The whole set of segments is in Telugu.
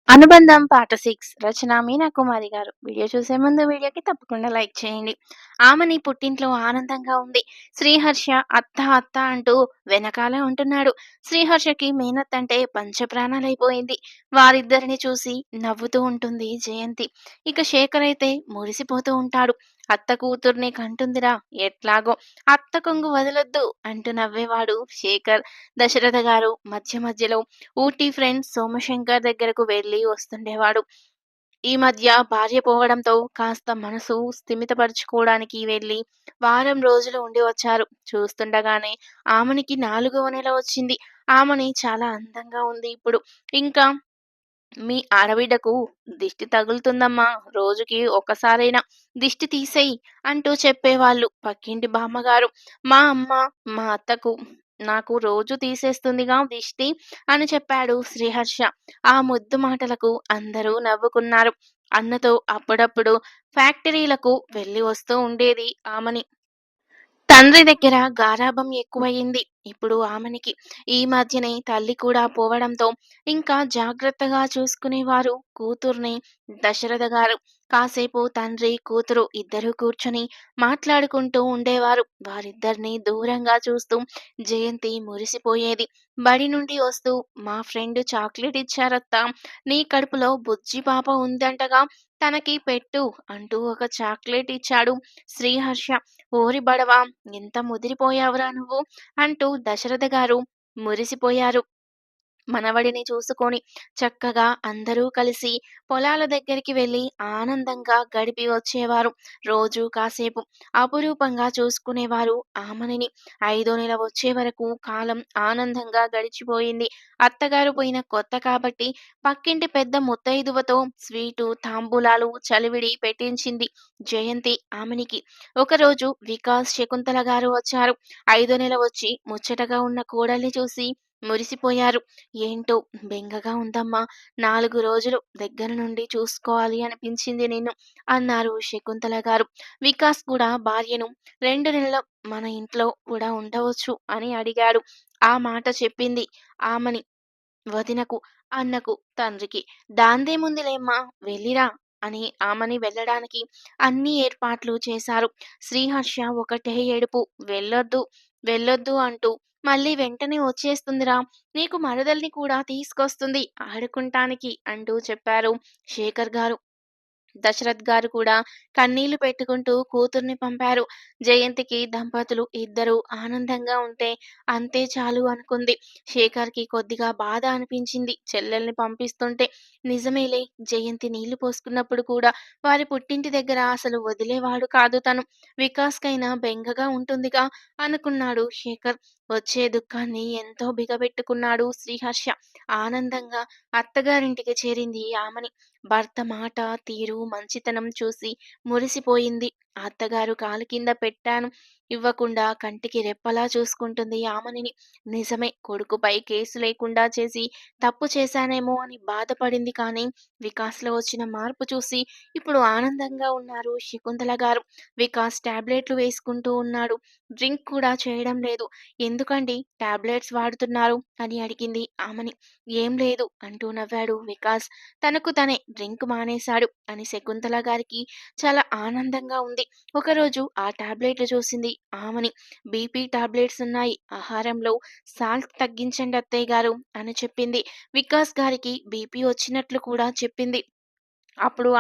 అనుబంధం పార్ట్ 6 రచన మీనా కుమారి గారు. వీడియో చూసే ముందు వీడియోకి తప్పకుండా లైక్ చేయండి. ఆమెని పుట్టింట్లో ఆనందంగా ఉంది. శ్రీహర్ష అత్త అత్త అంటూ వెనకాలే ఉంటున్నాడు. శ్రీహర్షకి మేనత్త అంటే పంచప్రాణాలైపోయింది. వారిద్దరిని చూసి నవ్వుతూ ఉంటుంది జయంతి. ఇక శేఖర్ అయితే మురిసిపోతూ ఉంటాడు. అత్త కూతుర్ని కంటుందిరా ఎట్లాగో, అత్త కొంగు వదలొద్దు అంటూ నవ్వేవాడు శేఖర్. దశరథ గారు మధ్య మధ్యలో ఊటీ ఫ్రెండ్ సోమశంకర్ దగ్గరకు వెళ్ళి వస్తుండేవాడు. ఈ మధ్య భార్య పోవడంతో కాస్త మనసు స్థిమితపరుచుకోవడానికి వెళ్ళి వారం రోజులు ఉండి వచ్చారు. చూస్తుండగానే ఆమెనికి 4వ నెల వచ్చింది. ఆమెని చాలా అందంగా ఉంది ఇప్పుడు. ఇంకా మీ ఆడబిడ్డకు దిష్టి తగులుతుందమ్మా. రోజుకి ఒక్కసారైనా దిష్టి తీసేయి అంటూ చెప్పేవాళ్ళు పక్కింటి బామ్మగారు. మా అమ్మ మా అత్తకు నాకు రోజు తీసేస్తుందిగా దిష్టి అని చెప్పాడు శ్రీహర్ష. ఆ ముద్దు మాటలకు అందరూ నవ్వుకున్నారు. అన్నతో అప్పుడప్పుడు ఫ్యాక్టరీలకు వెళ్ళి వస్తూ ఉండేది ఆమని. తండ్రి దగ్గర గారాబం ఎక్కువయింది ఇప్పుడు ఆమెనికి. ఈ మధ్యనే తల్లి కూడా పోవడంతో ఇంకా జాగ్రత్తగా చూసుకునేవారు కూతుర్ని దశరథ గారు. కాసేపు తండ్రి కూతురు ఇద్దరూ కూర్చొని మాట్లాడుకుంటూ ఉండేవారు. వారిద్దరిని దూరంగా చూస్తూ జయంతి మురిసిపోయేది. బడి నుండి వస్తూ మా ఫ్రెండ్ చాక్లెట్ ఇచ్చారత్తా, నీ కడుపులో బుజ్జి పాప ఉందంటగా, తనకి పెట్టు అంటూ ఒక చాక్లెట్ ఇచ్చాడు శ్రీహర్ష. ఓరి బడవా, ఎంత ముదిరిపోయావురా నువ్వు అంటూ దశరథ గారు మురిసిపోయారు. మనవడిని చూసుకొని చక్కగా అందరూ కలిసి పొలాల దగ్గరికి వెళ్ళి ఆనందంగా గడిపి వచ్చేవారు. రోజు కాసేపు అపురూపంగా చూసుకునేవారు ఆమనిని. 5వ నెల వచ్చే వరకు కాలం ఆనందంగా గడిచిపోయింది. అత్తగారు పోయిన కొత్త కాబట్టి పక్కింటి పెద్ద ముత్తైదువతో స్వీటు తాంబూలాలు చలివిడి పెట్టించింది జయంతి ఆమెనికి. ఒకరోజు వికాస్ శకుంతల గారు వచ్చారు. 5వ నెల వచ్చి ముచ్చటగా ఉన్న కోడల్ని చూసి మురిసిపోయారు. ఏంటో బెంగగా ఉందమ్మా. 4 రోజులు దగ్గర నుండి చూసుకోవాలి అనిపించింది నిన్ను అన్నారు శకుంతల గారు. వికాస్ కూడా భార్యను 2 నెలలు మన ఇంట్లో కూడా ఉండవచ్చు అని అడిగాడు. ఆ మాట చెప్పింది ఆమని వదినకు, అన్నకు, తండ్రికి. దాందేముందిలేమ్మా, వెళ్ళిరా అని ఆమని వెళ్ళడానికి అన్ని ఏర్పాట్లు చేశారు. శ్రీహర్ష ఒకటే ఏడుపు. వెళ్ళొద్దు, వెళ్ళొద్దు అంటూ మళ్ళీ వెంటనే వచ్చేస్తుందిరా, నీకు మరదల్ని కూడా తీసుకొస్తుంది ఆడుకుంటానికి అంటూ చెప్పారు శేఖర్ గారు. దశరథ్ గారు కూడా కన్నీళ్లు పెట్టుకుంటూ కూతుర్ని పంపారు. జయంతికి దంపతులు ఇద్దరూ ఆనందంగా ఉంటే అంతే చాలు అనుకుంది. శేఖర్‌కి కొద్దిగా బాధ అనిపించింది చెల్లెల్ని పంపిస్తుంటే. నిజమేలే, జయంతి నీళ్లు పోసుకున్నప్పుడు కూడా వారి పుట్టింటి దగ్గర అసలు వదిలేవాడు కాదు తను. వికాస్‌కైనా బెంగగా ఉంటుందిగా అనుకున్నాడు శేఖర్. వచ్చే దుఃఖాన్ని ఎంతో బిగబెట్టుకున్నాడు శ్రీహర్ష. ఆనందంగా అత్తగారింటికి చేరింది ఆమని. భర్త మాట, తీరు, మంచితనం చూసి మురిసిపోయింది. అత్తగారు కాలు కింద పెట్టాను ఇవ్వకుండా కంటికి రెప్పలా చూసుకుంటుంది ఆమనిని. నిజమే, కొడుకుపై కేసు లేకుండా చేసి తప్పు చేశానేమో అని బాధపడింది కానీ వికాస్‌లో వచ్చిన మార్పు చూసి ఇప్పుడు ఆనందంగా ఉన్నారు శకుంతల గారు. వికాస్ టాబ్లెట్లు వేసుకుంటూ ఉన్నాడు. డ్రింక్ కూడా చేయడం లేదు. ఎందుకండి టాబ్లెట్స్ వాడుతున్నారు అని అడిగింది ఆమని. ఏం లేదు అంటూ నవ్వాడు వికాస్. తనకు తనే డ్రింక్ మానేశాడు అని శకుంతల గారికి చాలా ఆనందంగా ఉంది. ఒకరోజు ఆ టాబ్లెట్లు చూసింది ఆమని. బీపీ టాబ్లెట్స్ ఉన్నాయి, ఆహారంలో సాల్ట్ తగ్గించండి అత్తయ్య గారు అని చెప్పింది. వికాస్ గారికి బీపీ వచ్చినట్లు కూడా చెప్పింది. అప్పుడు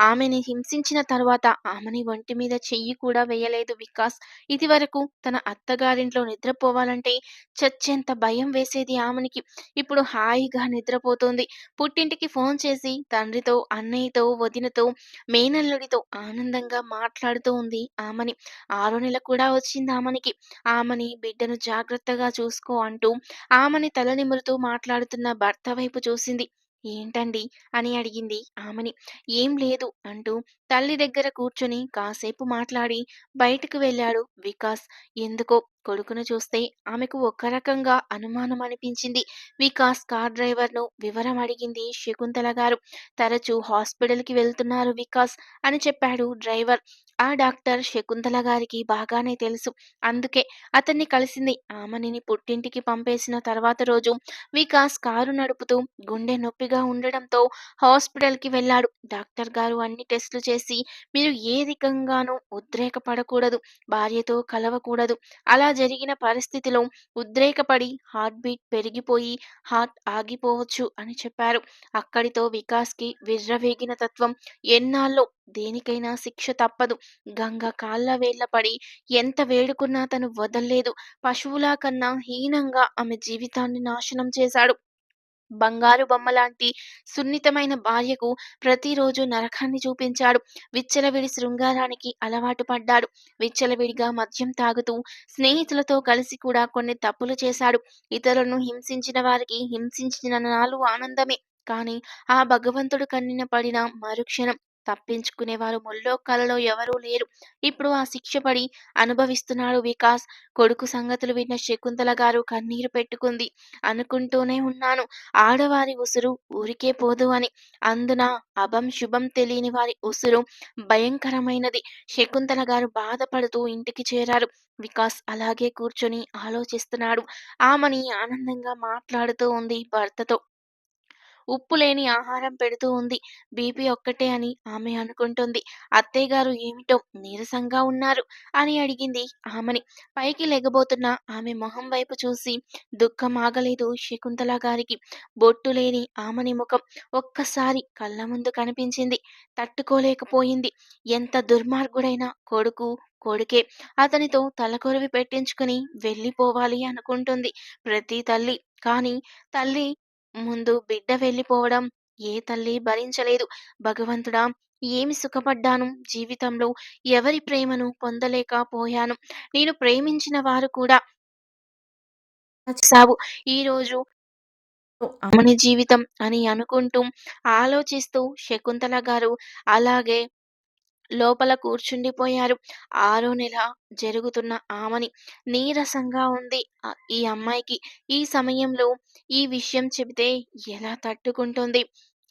ఆమెని హింసించిన తర్వాత ఆమెని ఒంటి మీద చెయ్యి కూడా వేయలేదు వికాస్. ఇదివరకు తన అత్తగారింట్లో నిద్రపోవాలంటే చచ్చేంత భయం వేసేది ఆమెనికి. ఇప్పుడు హాయిగా నిద్రపోతోంది. పుట్టింటికి ఫోన్ చేసి తండ్రితో, అన్నయ్యతో, వదినతో, మేనల్లుడితో ఆనందంగా మాట్లాడుతూ ఉంది ఆమని. 6వ నెల కూడా వచ్చింది ఆమనికి. ఆమని బిడ్డను జాగ్రత్తగా చూసుకో అంటూ ఆమని తల నిమురుతూ మాట్లాడుతున్న భర్త వైపు చూసింది. ఏంటండి అని అడిగింది ఆమెని. ఏం లేదు అంటూ తల్లి దగ్గర కూర్చొని కాసేపు మాట్లాడి బయటకు వెళ్ళాడు వికాస్. ఎందుకో కొడుకును చూస్తే ఆమెకు ఒక రకంగా అనుమానం అనిపించింది. వికాస్ కార్ డ్రైవర్‌ను వివరం అడిగింది శకుంతల గారు. తరచూ హాస్పిటల్‌కి వెళ్తున్నారు వికాస్ అని చెప్పాడు డ్రైవర్. ఆ డాక్టర్ శకుంతల గారికి బాగానే తెలుసు. అందుకే అతన్ని కలిసింది. ఆమనిని పుట్టింటికి పంపేసిన తర్వాత రోజు వికాస్ కారు నడుపుతూ గుండె నొప్పిగా ఉండడంతో హాస్పిటల్‌కి వెళ్ళాడు. డాక్టర్ గారు అన్ని టెస్టులు చేసి మీరు ఏ రకంగానూ ఉద్రేకపడకూడదు, భార్యతో కలవకూడదు. అలా జరిగిన పరిస్థితిలో ఉద్రేకపడి హార్ట్ బీట్ పెరిగిపోయి హార్ట్ ఆగిపోవచ్చు అని చెప్పారు. అక్కడితో వికాస్‌కి విర్రవీగిన తత్వం. ఎన్నాళ్ళో దేనికైనా శిక్ష తప్పదు. గంగ కాళ్ళ వేళ్ళ పడి ఎంత వేడుకున్నా తను వదల్లేదు. పశువులా కన్నా హీనంగా ఆమె జీవితాన్ని నాశనం చేశాడు. బంగారు బొమ్మలాంటి సున్నితమైన భార్యకు ప్రతిరోజు నరకాన్ని చూపించాడు. విచ్చలవిడి శృంగారానికి అలవాటు పడ్డాడు. విచ్చలవిడిగా మద్యం తాగుతూ స్నేహితులతో కలిసి కూడా కొన్ని తప్పులు చేశాడు. ఇతరులను హింసించిన వారికి హింసించిన నాలు ఆనందమే. కానీ ఆ భగవంతుడు కన్నిన పడిన మరుక్షణం తప్పించుకునేవారు ముల్లోకాలలో ఎవరూ లేరు. ఇప్పుడు ఆ శిక్ష పడి అనుభవిస్తున్నాడు వికాస్. కొడుకు సంగతులు విన్న శకుంతల గారు కన్నీరు పెట్టుకుంది. అనుకుంటూనే ఉన్నాను, ఆడవారి ఉసురు ఊరికే పోదు అని. అందున అభం శుభం తెలియని వారి ఉసురు భయంకరమైనది. శకుంతల గారు బాధపడుతూ ఇంటికి చేరారు. వికాస్ అలాగే కూర్చొని ఆలోచిస్తున్నాడు. ఆమని ఆనందంగా మాట్లాడుతూ ఉంది భర్తతో. ఉప్పు లేని ఆహారం పెడుతూ ఉంది. బీపీ ఒక్కటే అని ఆమె అనుకుంటుంది. అత్తయ్యగారు ఏమిటో నీరసంగా ఉన్నారు అని అడిగింది ఆమని. పైకి లెగబోతున్న ఆమె మొహం వైపు చూసి దుఃఖం ఆగలేదు శకుంతల గారికి. బొట్టు లేని ఆమని ముఖం ఒక్కసారి కళ్ళ ముందు కనిపించింది. తట్టుకోలేకపోయింది. ఎంత దుర్మార్గుడైన కొడుకు కొడుకే. అతనితో తలకొరివి పెట్టించుకుని వెళ్ళిపోవాలి అనుకుంటుంది ప్రతి తల్లి. కానీ తల్లి ముందు బిడ్డ వెళ్ళిపోవడం ఏ తల్లి భరించలేదు. భగవంతుడా! ఏమి సుఖపడ్డాను జీవితంలో, ఎవరి ప్రేమను పొందలేకపోయాను. నేను ప్రేమించిన వారు కూడా చేశావు. ఈరోజు అమ్మని జీవితం అని అనుకుంటూ, ఆలోచిస్తూ శకుంతల గారు అలాగే లోపల కూర్చుండిపోయారు. ఆరో నెల జరుగుతున్న ఆమని నీరసంగా ఉంది. ఈ అమ్మాయికి. ఈ సమయంలో ఈ విషయం చెబితే ఎలా తట్టుకుంటుంది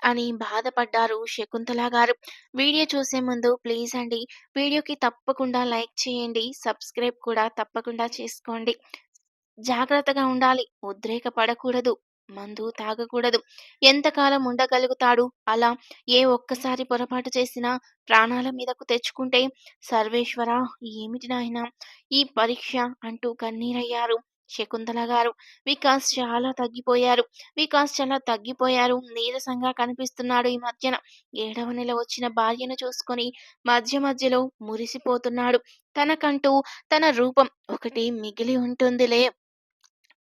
అని బాధపడ్డారు శకుంతల గారు. వీడియో చూసే ముందు ప్లీజ్ అండి, వీడియోకి తప్పకుండా లైక్ చేయండి. సబ్స్క్రైబ్ కూడా తప్పకుండా చేసుకోండి. జాగ్రత్తగా ఉండాలి. ఉద్రేకపడకూడదు. మందు తాగకూడదు. ఎంతకాలం ఉండగలుగుతాడు అలా? ఏ ఒక్కసారి పొరపాటు చేసినా ప్రాణాల మీదకు తెచ్చుకుంటే సర్వేశ్వరా! ఏమిటి నాయనా ఈ పరీక్ష అంటూ కన్నీరయ్యారు శకుంతల గారు. వికాస్ చాలా తగ్గిపోయారు. నీరసంగా కనిపిస్తున్నాడు ఈ మధ్యన. 7వ నెల వచ్చిన భార్యను చూసుకొని మధ్య మధ్యలో మురిసిపోతున్నాడు. తనకంటూ తన రూపం ఒకటి మిగిలి ఉంటుందిలే,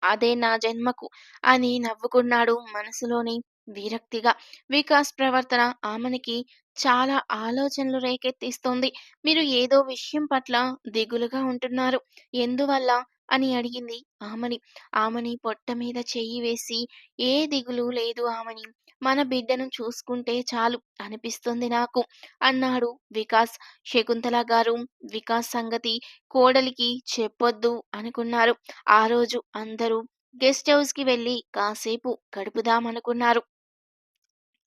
అదే నా జన్మకు అని నవ్వుకున్నాడు మనసులోని విరక్తిగా. వికాస్ ప్రవర్తన ఆమెనికి చాలా ఆలోచనలు రేకెత్తిస్తోంది. మీరు ఏదో విషయం పట్ల దిగులుగా ఉంటున్నారు. ఎందువల్ల అని అడిగింది ఆమని. ఆమని పొట్ట మీద చెయ్యి వేసి ఏ దిగులు లేదు ఆమని. మన బిడ్డను చూసుకుంటే చాలు అనిపిస్తుంది నాకు అన్నాడు వికాస్. శకుంతల గారు వికాస్ సంగతి కోడలికి చెప్పొద్దు అనుకున్నారు. ఆ రోజు అందరూ గెస్ట్ హౌస్‌కి వెళ్లి కాసేపు గడుపుదామనుకున్నారు.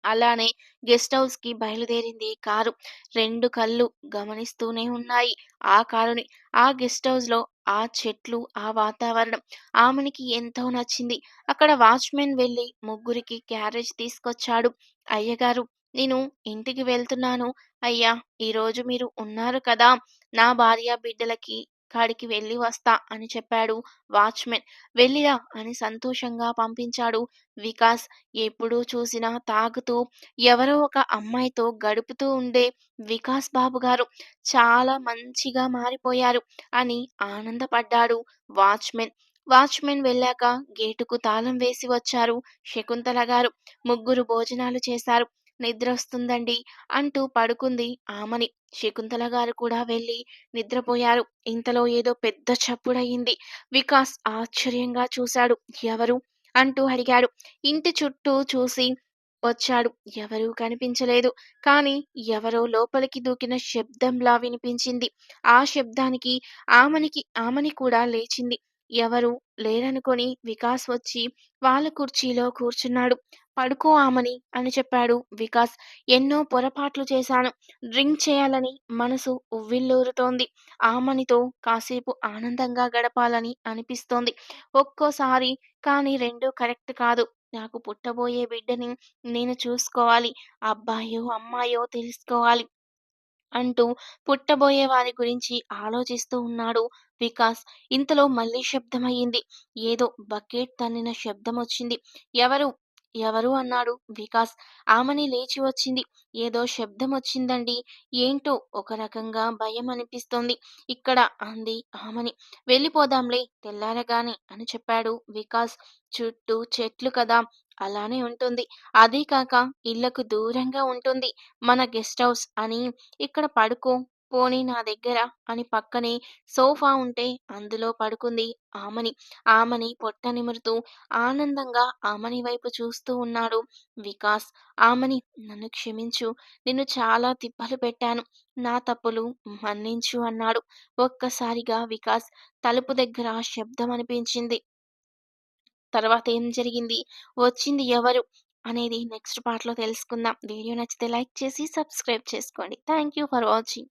అలానే గెస్ట్ హౌస్‌కి బయలుదేరింది కారు. 2 కళ్ళు గమనిస్తూనే ఉన్నాయి ఆ కారుని. ఆ గెస్ట్ హౌస్‌లో ఆ చెట్లు, ఆ వాతావరణం ఆమెనికి ఎంతో నచ్చింది. అక్కడ వాచ్‌మెన్ వెళ్లి ముగ్గురికి క్యారేజ్ తీసుకొచ్చాడు. అయ్యగారు, నేను ఇంటికి వెళ్తున్నాను అయ్యా. ఈరోజు మీరు ఉన్నారు కదా! నా భార్య బిడ్డలకి కాడికి వెళ్ళి వస్తా అని చెప్పాడు వాచ్‌మెన్. వెళ్ళిరా అని సంతోషంగా పంపించాడు వికాస్. ఎప్పుడు చూసినా తాగుతూ ఎవరో ఒక అమ్మాయితో గడుపుతూ ఉండే వికాస్ బాబు గారు చాలా మంచిగా మారిపోయారు అని ఆనందపడ్డాడు వాచ్మెన్. వాచ్మెన్ వెళ్ళాక గేటుకు తాళం వేసి వచ్చారు శకుంతల గారు. ముగ్గురు భోజనాలు చేశారు. నిద్రొస్తుందండి అంటూ పడుకుంది ఆమని. శకుంతల గారు కూడా వెళ్ళి నిద్రపోయారు. ఇంతలో ఏదో పెద్ద చప్పుడయింది. వికాస్ ఆశ్చర్యంగా చూశాడు. ఎవరు అంటూ అడిగాడు. ఇంటి చుట్టూ చూసి వచ్చాడు. ఎవరూ కనిపించలేదు. కానీ ఎవరో లోపలికి దూకిన శబ్దంలా వినిపించింది. ఆ శబ్దానికి ఆమని కూడా లేచింది. ఎవరూ లేరనుకొని వికాస్ వచ్చి వాళ్ళ కుర్చీలో కూర్చున్నాడు. "పడుకో ఆమని" అని చెప్పాడు వికాస్. "ఎన్నో పొరపాట్లు చేశాను. డ్రింక్ చేయాలని మనసు ఉవ్విళ్ళూరుతోంది. ఆమనితో కాసేపు ఆనందంగా గడపాలని అనిపిస్తోంది. ఒక్కోసారి కానీ రెండూ కరెక్ట్ కాదు. నాకు పుట్టబోయే బిడ్డని నేను చూసుకోవాలి. అబ్బాయో, అమ్మాయో తెలుసుకోవాలి" అంటూ పుట్టబోయే వారి గురించి ఆలోచిస్తూ ఉన్నాడు వికాస్. ఇంతలో మళ్ళీ శబ్దమయ్యింది. ఏదో బకెట్ తన్నిన శబ్దమొచ్చింది. "ఎవరు? ఎవరు?" అన్నాడు వికాస్. ఆమని లేచి వచ్చింది. "ఏదో శబ్దమొచ్చిందండి. ఏంటో ఒక రకంగా భయమనిపిస్తోంది ఇక్కడ" అంది ఆమని. "వెళ్ళిపోదాంలే తెల్లారగానే" అని చెప్పాడు వికాస్. "చుట్టూ చెట్లు కదా! అలానే ఉంటుంది. అదీ కాక ఇళ్ళకు దూరంగా ఉంటుంది మన గెస్ట్ హౌస్ అని. ఇక్కడ పడుకో పోనీ నా దగ్గర" అని పక్కనే సోఫా ఉంటే అందులో పడుకుంది ఆమని. ఆమని పొట్ట నిమురుతూ ఆనందంగా ఆమని వైపు చూస్తూ ఉన్నాడు వికాస్. "ఆమని, నన్ను క్షమించు. నిన్ను చాలా తిప్పలు పెట్టాను. నా తప్పులు మన్నించు" అన్నాడు. ఒక్కసారిగా వికాస్ తలుపు దగ్గర శబ్దం అనిపించింది. తర్వాత ఏం జరిగింది? వచ్చింది ఎవరు? అనేది నెక్స్ట్ పార్ట్‌లో తెలుసుకుందాం. వీడియో నచ్చితే లైక్ చేసి సబ్స్క్రైబ్ చేసుకోండి. Thank you for watching.